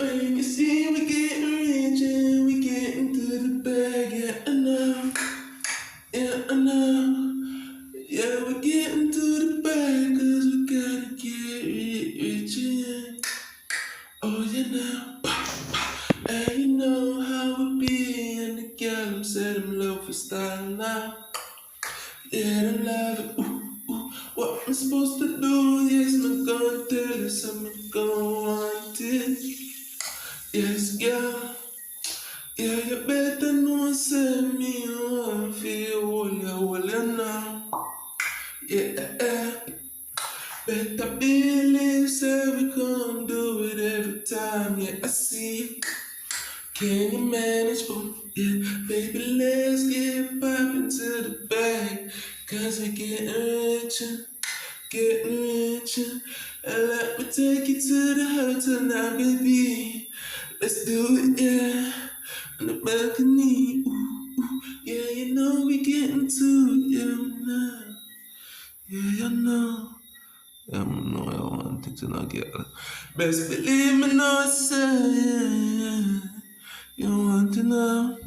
You see, we getting rich and we getting to the bag. Yeah, I know. Yeah, I know. Yeah, we're getting to the bag 'cause we gotta get rich, yeah. Oh, yeah, now. And you know how it be. And the girl said I'm low for style now. Yeah, I love it. What I'm supposed to do? Yes, I'm gonna tell you something. Gonna want it. Yes, girl. Yeah, you better know send me on feel well now. Yeah, better believe say we gon' do it every time. Yeah, I see. Can you manage? Oh, yeah, baby, let's get poppin' to the bag. 'Cause we're getting richer, getting richer. And let me take you to the hotel now, baby. Let's do it, yeah. On the balcony, yeah, you know we getting to it, yeah, now. Yeah, you know. Yeah, no, I want to not get it. Best believe me, no, I say, yeah, yeah. You want to know?